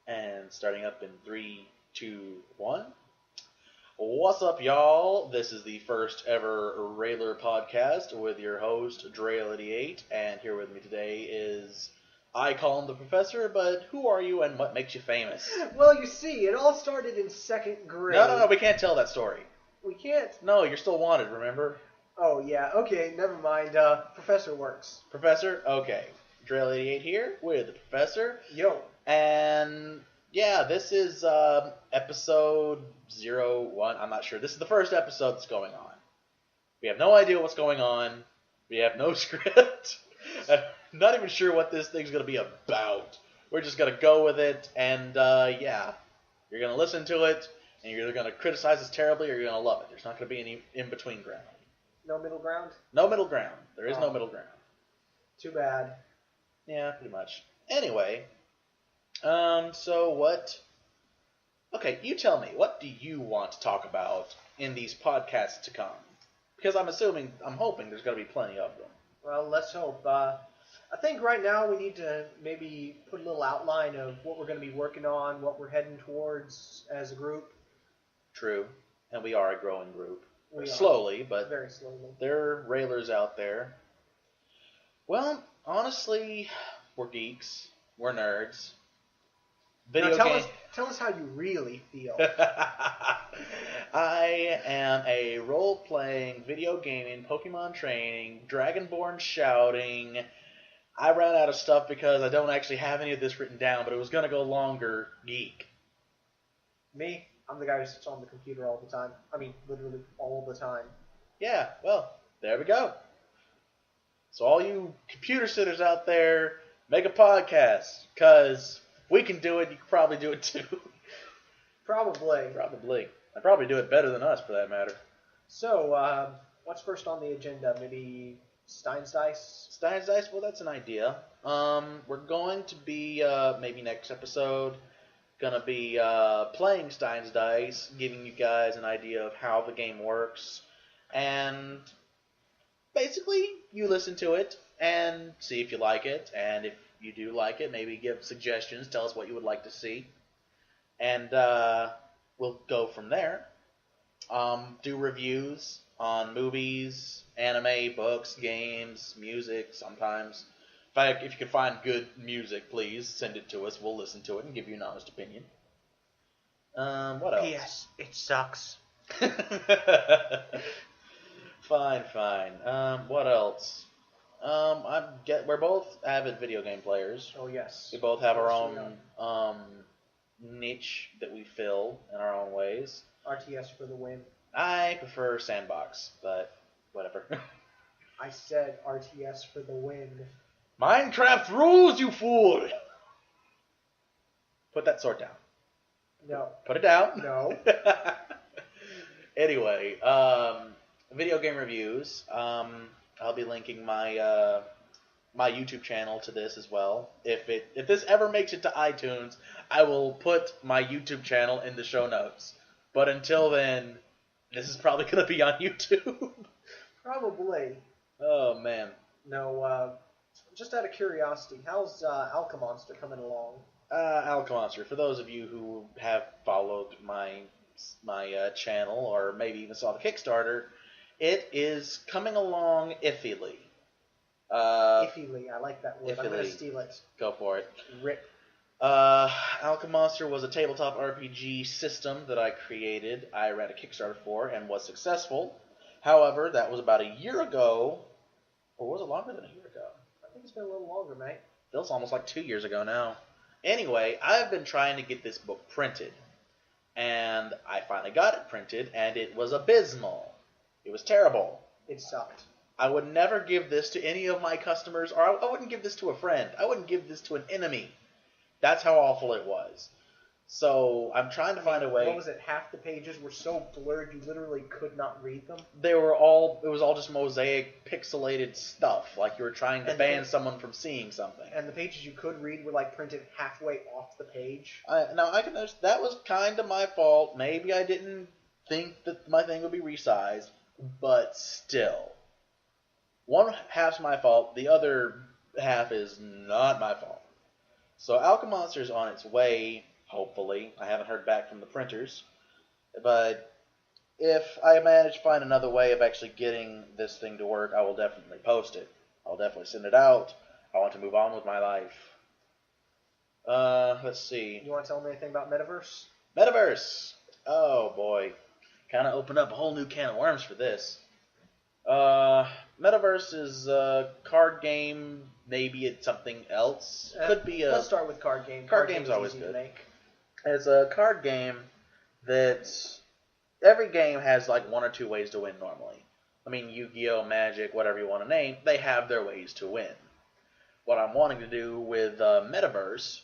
And starting up in 3, 2, 1. What's up, y'all? This is the first ever Rayler podcast with your host, Drail88, and here with me today is, I call him the professor, but who are you and what makes you famous? Well, you see, it all started in second grade. No, we can't tell that story. We can't? No, you're still wanted, remember? Oh, yeah, okay, never mind. Professor works. Professor? Okay. Drail88 here with the professor. Yo. And yeah, this is episode 01. I'm not sure. This is the first episode that's going on. We have no idea what's going on. We have no script. I'm not even sure what this thing's going to be about. We're just going to go with it. And yeah, you're going to listen to it. And you're either going to criticize us terribly or you're going to love it. There's not going to be any in-between ground. No middle ground? No middle ground. There is no middle ground. Too bad. Yeah, pretty much. Anyway, so what... Okay, you tell me, what do you want to talk about in these podcasts to come? Because I'm hoping there's going to be plenty of them. Well, let's hope. I think right now we need to maybe put a little outline of what we're going to be working on, what we're heading towards as a group. True, and we are a growing group. We slowly, but very slowly. There are Railers out there. Well, honestly, we're geeks. We're nerds. Tell us how you really feel. I am a role-playing, video gaming, Pokemon training, Dragonborn shouting. I ran out of stuff because I don't actually have any of this written down, but it was going to go longer. Geek. Me? I'm the guy who sits on the computer all the time. I mean, literally all the time. Yeah, well, there we go. So all you computer sitters out there, make a podcast, because we can do it, you can probably do it too. Probably. I'd probably do it better than us, for that matter. So, what's first on the agenda? Maybe Stein's Dice? Stein's Dice? Well, that's an idea. We're going to be, maybe next episode, gonna be playing Stein's Dice, giving you guys an idea of how the game works, and basically, you listen to it and see if you like it, and if you do like it, maybe give suggestions, tell us what you would like to see, and we'll go from there. Do reviews on movies, anime, books, games, music sometimes. If you can find good music, please send it to us. We'll listen to it and give you an honest opinion. What else? P.S. It sucks. Fine. What else? We're both avid video game players. Oh, yes. We both have our own niche that we fill in our own ways. RTS for the win. I prefer sandbox, but whatever. I said RTS for the win. Minecraft rules, you fool! Put that sword down. No. Put it down. No. Anyway, video game reviews. I'll be linking my my YouTube channel to this as well. If this ever makes it to iTunes, I will put my YouTube channel in the show notes. But until then, this is probably going to be on YouTube. Probably. Oh, man. No, just out of curiosity, how's Alchemonster coming along? Alchemonster, for those of you who have followed my channel, or maybe even saw the Kickstarter, it is coming along iffily. Iffily, I like that word. Iffily. I'm going to steal it. Go for it. Rip. Alchemonster was a tabletop RPG system that I created. I ran a Kickstarter for and was successful. However, that was about a year ago. Or was it longer than a year ago? I think it's been a little longer, mate. Feels almost like 2 years ago now. Anyway, I've been trying to get this book printed. And I finally got it printed, and it was abysmal. It was terrible. It sucked. I would never give this to any of my customers, or I wouldn't give this to a friend. I wouldn't give this to an enemy. That's how awful it was. So I'm trying to find a way. What was it? Half the pages were so blurred you literally could not read them. It was all just mosaic, pixelated stuff, like you were trying to ban someone from seeing something. And the pages you could read were like printed halfway off the page. Now I can notice that was kind of my fault. Maybe I didn't think that my thing would be resized, but still, one half's my fault. The other half is not my fault. So Alchemonster is on its way. Hopefully. I haven't heard back from the printers. But if I manage to find another way of actually getting this thing to work, I will definitely post it. I'll definitely send it out. I want to move on with my life. Let's see. You want to tell me anything about Metaverse? Metaverse! Oh, boy. Kind of opened up a whole new can of worms for this. Metaverse is a card game. Maybe it's something else. Could be a... Let's start with card game. Card game's always good. It's a card game that... Every game has like one or two ways to win normally. I mean, Yu-Gi-Oh!, Magic, whatever you want to name, they have their ways to win. What I'm wanting to do with Metaverse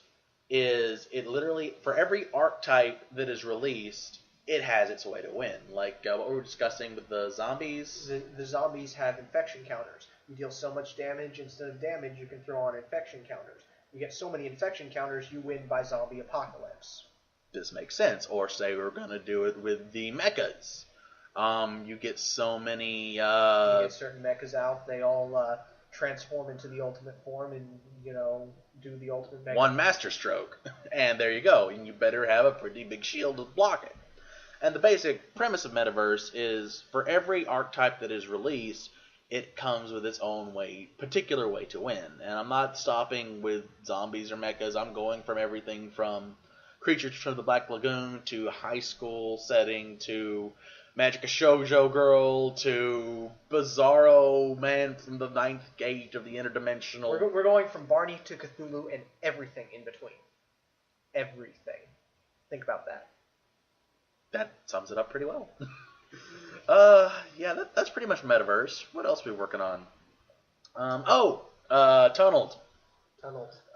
is it literally, for every archetype that is released, it has its way to win. Like what we were discussing with the zombies. The zombies have infection counters. You deal so much damage, instead of damage, you can throw on infection counters. You get so many infection counters, you win by zombie apocalypse. This makes sense. Or say we're going to do it with the mechas. You get so many... You get certain mechas out, they all transform into the ultimate form and, do the ultimate mecha. One master stroke. And there you go. And you better have a pretty big shield to block it. And the basic premise of Metaverse is for every archetype that is released, it comes with its own particular way to win. And I'm not stopping with zombies or mechas. I'm going from everything from Creatures from the Black Lagoon to high school setting to Magic Shoujo Girl to Bizarro Man from the Ninth Gate of the Interdimensional. We're going from Barney to Cthulhu and everything in between. Everything. Think about that. That sums it up pretty well. Yeah, that's pretty much Metaverse. What else are we working on? Tunneled. Tunneled.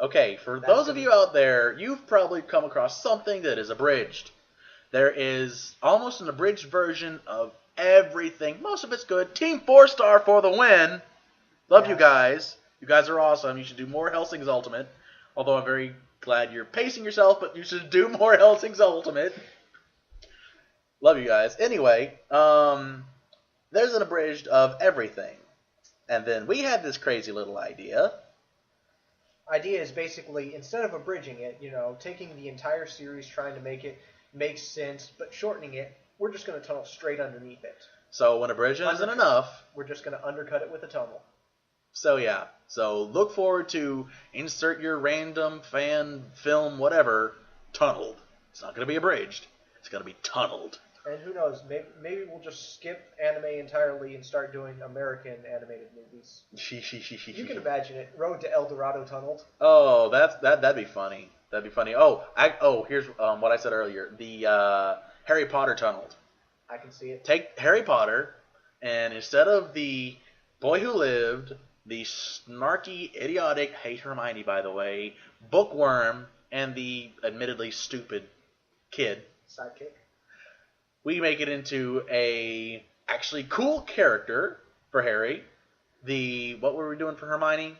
Okay, for those of you out there, you've probably come across something that is abridged. There is almost an abridged version of everything. Most of it's good. Team 4-star for the win. Love you guys. You guys are awesome. You should do more Hellsing's Ultimate. Although I'm very glad you're pacing yourself, but you should do more Hellsing's Ultimate. Love you guys. Anyway, there's an abridged of everything. And then we had this crazy little idea. Idea is basically, instead of abridging it, taking the entire series, trying to make it make sense, but shortening it, we're just going to tunnel straight underneath it. So when abridging isn't enough, we're just going to undercut it with a tunnel. So yeah, so look forward to insert your random fan film whatever tunneled. It's not going to be abridged. It's going to be tunneled. And who knows, maybe we'll just skip anime entirely and start doing American animated movies. You can imagine it. Road to El Dorado tunneled. Oh, that'd be funny. That'd be funny. Here's what I said earlier. The Harry Potter tunneled. I can see it. Take Harry Potter, and instead of the boy who lived, the snarky, idiotic, hate Hermione by the way, bookworm, and the admittedly stupid kid. Sidekick. We make it into a actually cool character for Harry. What were we doing for Hermione?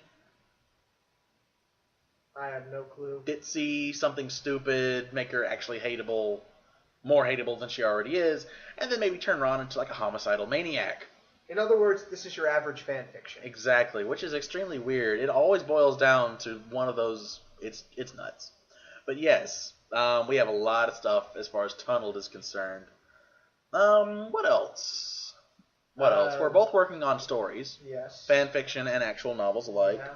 I have no clue. Ditzy, something stupid, make her actually hateable, more hateable than she already is, and then maybe turn her on into like a homicidal maniac. In other words, this is your average fan fiction. Exactly, which is extremely weird. It always boils down to one of those, it's nuts. But yes, we have a lot of stuff as far as Tunneled is concerned. What else? We're both working on stories. Yes. Fan fiction and actual novels alike. Yeah.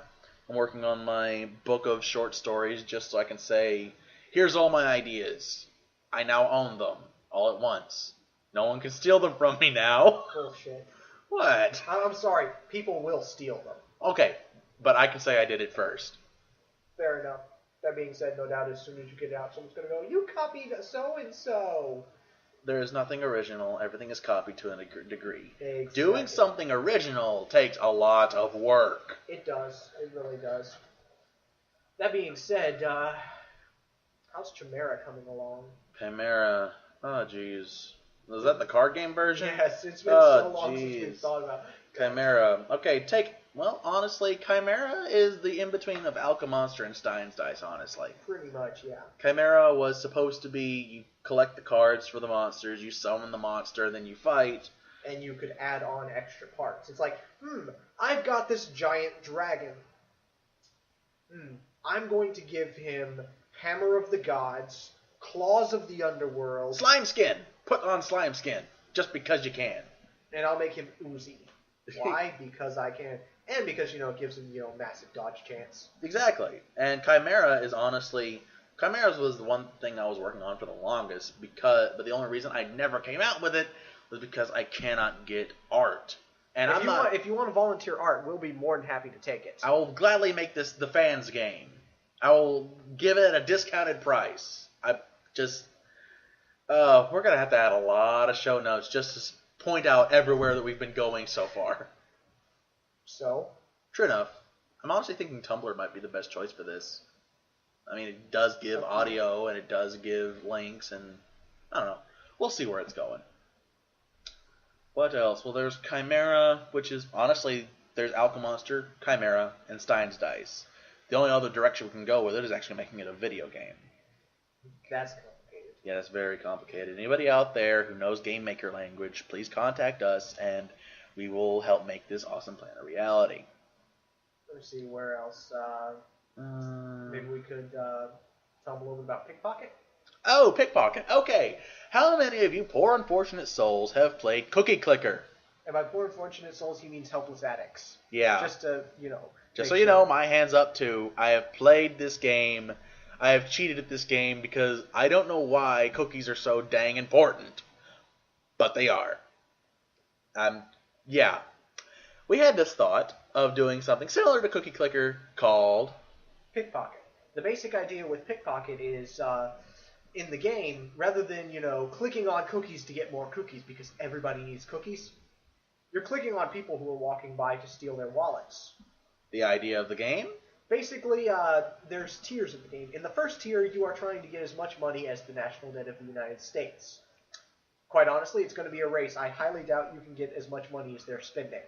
I'm working on my book of short stories just so I can say, here's all my ideas. I now own them all at once. No one can steal them from me now. Bullshit. What? I'm sorry. People will steal them. Okay, but I can say I did it first. Fair enough. That being said, no doubt as soon as you get it out, someone's going to go, you copied so-and-so. There is nothing original. Everything is copied to a degree. Exactly. Doing something original takes a lot of work. It does. It really does. That being said, how's Chimera coming along? Chimera. Oh, jeez. Was that the card game version? Yes, it's been so long since we've thought about it. Chimera. Okay, honestly, Chimera is the in-between of Alchemonster and Stein's Dice, honestly. Pretty much, yeah. Chimera was supposed to be, you collect the cards for the monsters, you summon the monster, then you fight. And you could add on extra parts. It's like, I've got this giant dragon. I'm going to give him Hammer of the Gods, claws of the underworld. Slime skin! Put on slime skin. Just because you can. And I'll make him oozy. Why? Because I can. And because, it gives him, massive dodge chance. Exactly. And Chimera is honestly... Chimeras was the one thing I was working on for the longest, but the only reason I never came out with it was because I cannot get art. And if you want to volunteer art, we'll be more than happy to take it. I will gladly make this the fans' game. I will give it a discounted price. We're going to have to add a lot of show notes just to point out everywhere that we've been going so far. So? True enough. I'm honestly thinking Tumblr might be the best choice for this. I mean, it does give audio, and it does give links, and I don't know. We'll see where it's going. What else? Well, there's Chimera, which is, honestly, there's Alchemonster, Chimera, and Stein's Dice. The only other direction we can go with it is actually making it a video game. That's complicated. Yeah, that's very complicated. Anybody out there who knows game maker language, please contact us, and we will help make this awesome plan a reality. Let's see, where else? Maybe we could tell them a little bit about Pickpocket? Oh, Pickpocket. Okay. How many of you poor unfortunate souls have played Cookie Clicker? And by poor unfortunate souls, he means helpless addicts. Yeah. Just to, Just so you know, my hand's up too. I have played this game. I have cheated at this game because I don't know why cookies are so dang important. But they are. Yeah. We had this thought of doing something similar to Cookie Clicker called Pickpocket. The basic idea with Pickpocket is, in the game, rather than, clicking on cookies to get more cookies because everybody needs cookies, you're clicking on people who are walking by to steal their wallets. The idea of the game? Basically, there's tiers of the game. In the first tier, you are trying to get as much money as the national debt of the United States. Quite honestly, it's going to be a race. I highly doubt you can get as much money as they're spending.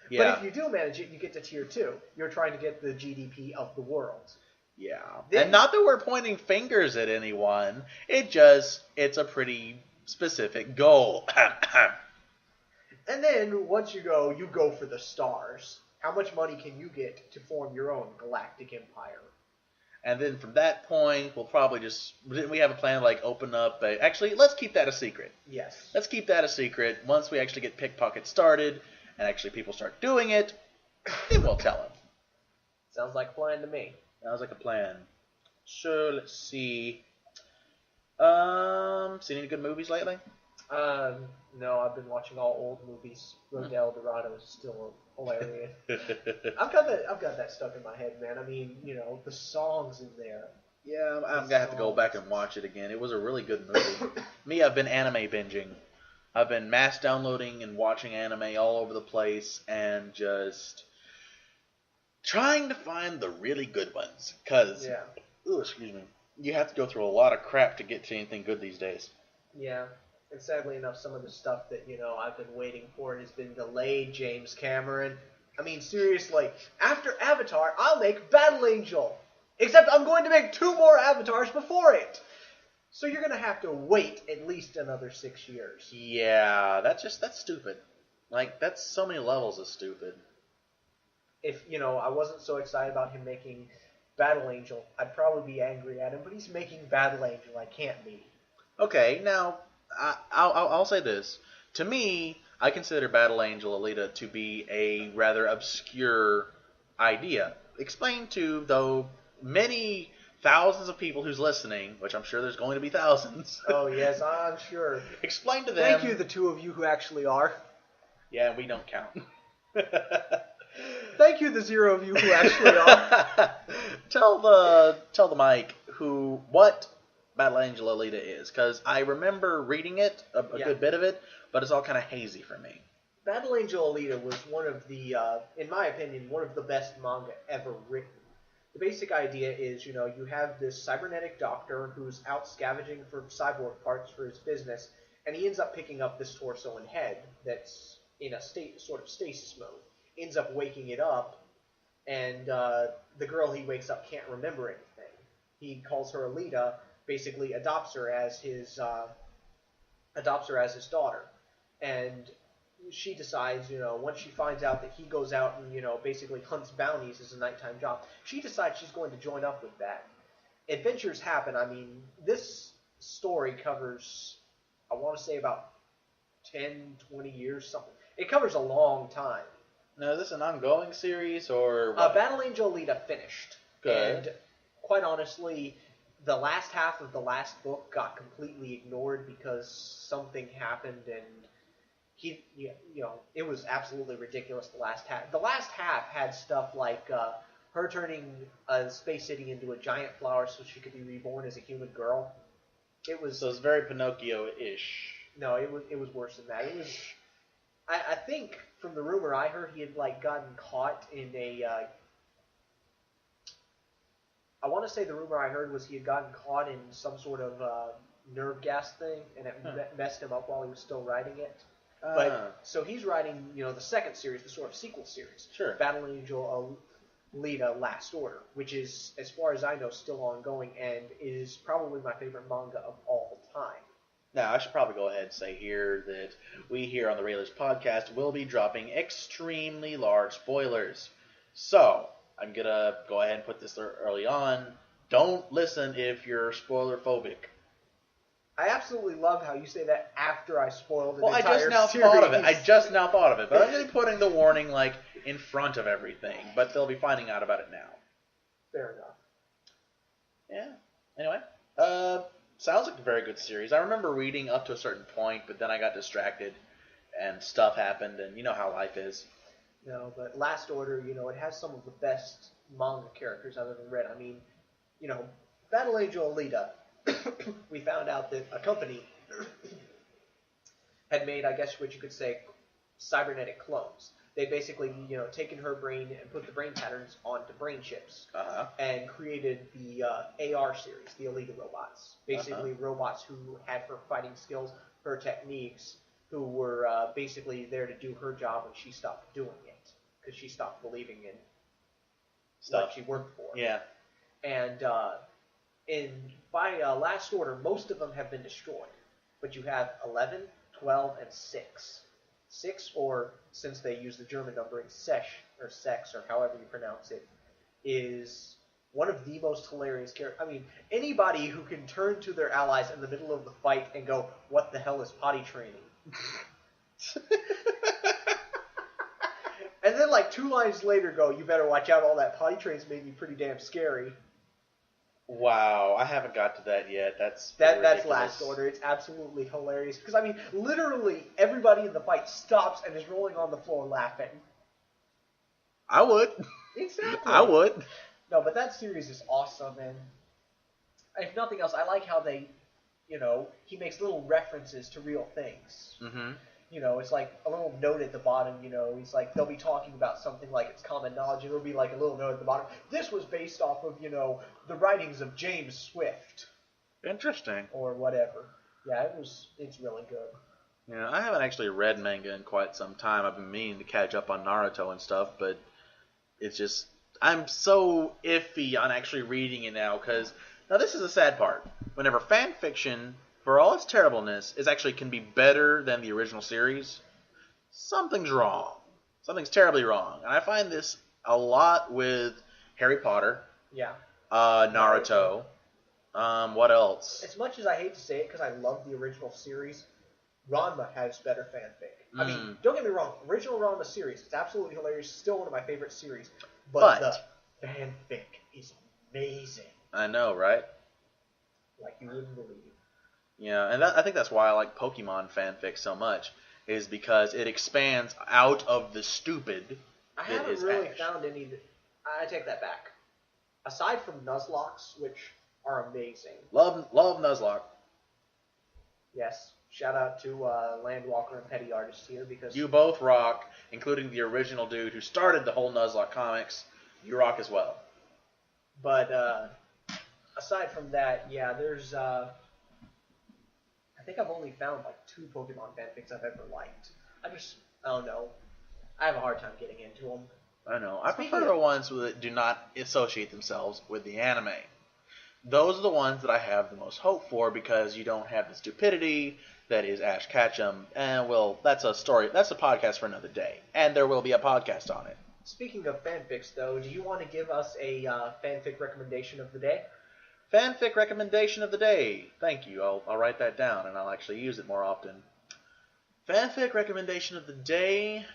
Yeah. But if you do manage it, you get to tier 2. You're trying to get the GDP of the world. Yeah. And not that we're pointing fingers at anyone. It's a pretty specific goal. And then, once you go for the stars. How much money can you get to form your own galactic empire? And then from that point, we'll probably didn't we have a plan to open up actually, let's keep that a secret. Yes. Let's keep that a secret. Once we actually get Pickpocket started, and actually people start doing it, then we'll tell them. Sounds like a plan to me. Sounds like a plan. So, let's see. Seen any good movies lately? No, I've been watching all old movies. Road to El Dorado is still hilarious. I've got that stuck in my head, man. I mean, the songs in there. Yeah, I'm gonna have to go back and watch it again. It was a really good movie. Me, I've been anime binging. I've been mass downloading and watching anime all over the place, and just trying to find the really good ones. Cause, excuse me, you have to go through a lot of crap to get to anything good these days. Yeah. And sadly enough, some of the stuff that, I've been waiting for has been delayed, James Cameron. I mean, seriously, after Avatar, I'll make Battle Angel. Except I'm going to make 2 more Avatars before it. So you're going to have to wait at least another 6 years. Yeah, that's stupid. That's so many levels of stupid. If, I wasn't so excited about him making Battle Angel, I'd probably be angry at him, but he's making Battle Angel. I can't be. Okay, now, I'll say this. To me, I consider Battle Angel Alita to be a rather obscure idea. Explain to, though, many thousands of people who's listening, which I'm sure there's going to be thousands. Oh, yes, I'm sure. Explain to them. Thank you, the 2 of you who actually are. Yeah, we don't count. Thank you, the 0 of you who actually are. Tell the mic what Battle Angel Alita is, because I remember reading it, a good bit of it, but it's all kind of hazy for me. Battle Angel Alita was one of the, in my opinion, one of the best manga ever written. The basic idea is, you have this cybernetic doctor who's out scavenging for cyborg parts for his business, and he ends up picking up this torso and head that's in a sort of stasis mode. Ends up waking it up, and the girl he wakes up can't remember anything. He calls her Alita, basically adopts her as his daughter, and she decides, once she finds out that he goes out and basically hunts bounties as a nighttime job, she decides she's going to join up with that. Adventures happen. I mean, this story covers, I want to say about 10, 20 years, something. It covers a long time. Now, is this an ongoing series or what? Battle Angel Alita finished. Good. And quite honestly, the last half of the last book got completely ignored because something happened and it was absolutely ridiculous, the last half. The last half had stuff like her turning a space city into a giant flower so she could be reborn as a human girl. So it was very Pinocchio-ish. No, it was worse than that. It was, I think from the rumor I heard, he had gotten caught in a. I want to say the rumor I heard was he had gotten caught in some sort of nerve gas thing, and it messed him up while he was still writing it. But so he's writing, the second series, the sort of sequel series, sure. Battle Angel Alita: Last Order, which is, as far as I know, still ongoing and is probably my favorite manga of all time. Now, I should probably go ahead and say here that we here on the Raylers podcast will be dropping extremely large spoilers. So, I'm going to go ahead and put this early on. Don't listen if you're spoiler phobic. I absolutely love how you say that after I spoiled an entire I just now series. thought of it. I just now thought of it. But I'm going to be putting the warning, in front of everything. But they'll be finding out about it now. Fair enough. Yeah. Anyway. Sounds like a very good series. I remember reading up to a certain point, but then I got distracted, and stuff happened, and you know how life is. No, but Last Order, it has some of the best manga characters I've ever read. I mean, Battle Angel Alita, we found out that a company had made, I guess what you could say, cybernetic clones. They basically, taken her brain and put the brain patterns onto brain chips, and created the AR series, the Alita robots. Basically, robots who had her fighting skills, her techniques, who were basically there to do her job when she stopped doing it, because she stopped believing in what she worked for. Yeah. And by Last Order, most of them have been destroyed, but you have 11, 12, and 6. 6, or since they use the German numbering, sex, or however you pronounce it, is one of the most hilarious characters. I mean, anybody who can turn to their allies in the middle of the fight and go, "What the hell is potty training?" And then 2 lines later go, "You better watch out, all that potty training's made me pretty damn scary." Wow, I haven't got to that yet. That's Last Order. It's absolutely hilarious. Because, I mean, literally everybody in the fight stops and is rolling on the floor laughing. I would. Exactly. I would. No, but that series is awesome, and if nothing else, I like how they, he makes little references to real things. Mm-hmm. It's like a little note at the bottom, he's like, they'll be talking about something like it's common knowledge, and it'll be like a little note at the bottom. This was based off of, the writings of James Swift. Interesting. Or whatever. Yeah, it's really good. Yeah, I haven't actually read manga in quite some time. I've been meaning to catch up on Naruto and stuff, but it's just, I'm so iffy on actually reading it now, because, now this is the sad part. Whenever fan fiction, for all its terribleness, can be better than the original series, something's wrong. Something's terribly wrong. And I find this a lot with Harry Potter. Yeah. Naruto. What else? As much as I hate to say it, because I love the original series, Ranma has better fanfic. I mean, don't get me wrong, original Ranma series, it's absolutely hilarious, still one of my favorite series, but the fanfic is amazing. I know, right? Like you wouldn't believe. Yeah, and I think that's why I like Pokemon fanfic so much, is because it expands out of the stupid. I haven't really found any. I take that back. Aside from Nuzlocke, which are amazing. Love Nuzlocke. Yes. Shout out to Landwalker and Petty Artist here, because you both rock, including the original dude who started the whole Nuzlocke comics. You rock as well. But aside from that, yeah, there's. I think I've only found 2 Pokemon fanfics I've ever liked. I don't know. I have a hard time getting into them. I know. I prefer the ones that do not associate themselves with the anime. Those are the ones that I have the most hope for, because you don't have the stupidity that is Ash Ketchum. And, well, that's a story. That's a podcast for another day. And there will be a podcast on it. Speaking of fanfics, though, do you want to give us a fanfic recommendation of the day? Fanfic recommendation of the day. Thank you. I'll write that down and I'll actually use it more often. Fanfic recommendation of the day.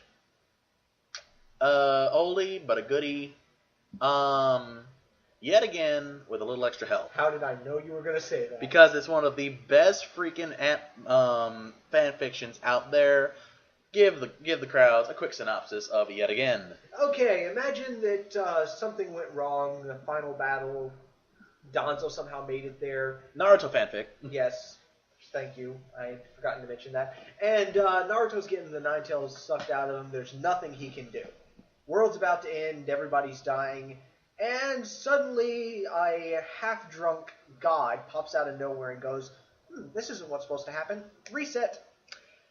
Oldie, but a goodie. Yet again, with a little extra help. How did I know you were going to say that? Because it's one of the best freaking fanfictions out there. Give the crowds a quick synopsis of Yet Again. Okay, imagine that something went wrong in the final battle. Danzo somehow made it there. Naruto fanfic. Yes. Thank you. I had forgotten to mention that. And Naruto's getting the Nine Tails sucked out of him. There's nothing he can do. World's about to end. Everybody's dying. And suddenly, a half-drunk god pops out of nowhere and goes, this isn't what's supposed to happen. Reset.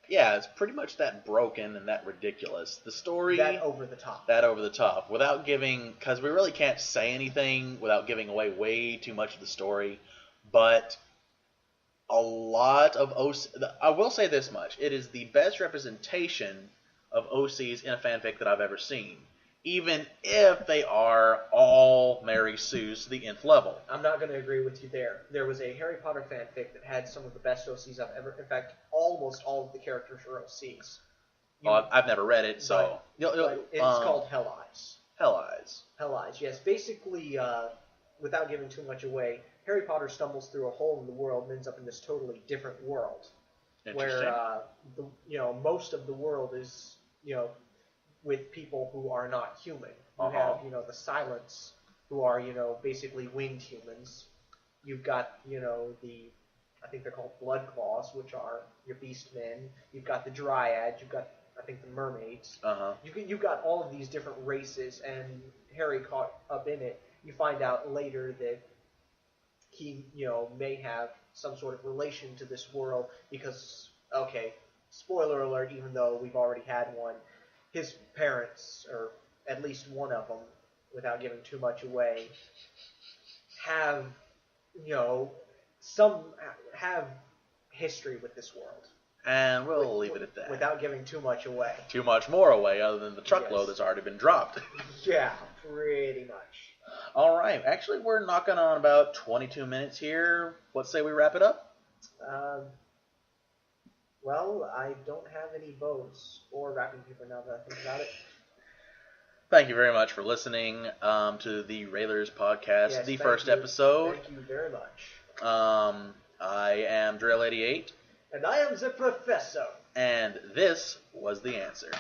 Yeah, it's pretty much that broken and that ridiculous. The story... That over the top. That over the top. Without giving... Because we really can't say anything without giving away way too much of the story. But a lot of OC... I will say this much. It is the best representation of OCs in a fanfic that I've ever seen. Even if they are all Mary Sue's to the nth level. I'm not going to agree with you there. There was a Harry Potter fanfic that had some of the best OCs I've ever... In fact, almost all of the characters are OCs. Well, I've never read it, so... But it's called HellEyes. HellEyes. HellEyes, yes. Basically, without giving too much away, Harry Potter stumbles through a hole in the world and ends up in this totally different world. Where, most of the world is, with people who are not human. You have, the Silents, who are, basically winged humans. You've got, I think they're called Blood Claws, which are your beast men. You've got the Dryads. You've got, I think, the Mermaids. You've got all of these different races, and Harry caught up in it. You find out later that he, may have some sort of relation to this world because, okay, spoiler alert, even though we've already had one, his parents, or at least one of them, without giving too much away, have, have history with this world. And we'll leave it at that. Without giving too much away. Too much more away, other than the truckload that's already been dropped. Yeah, pretty much. All right. Actually, we're knocking on about 22 minutes here. Let's say we wrap it up. Well, I don't have any bows or wrapping paper now that I think about it. Thank you very much for listening to the Raylers podcast, yes, the first episode. Thank you very much. I am Drill88. And I am the Professor. And this was the answer.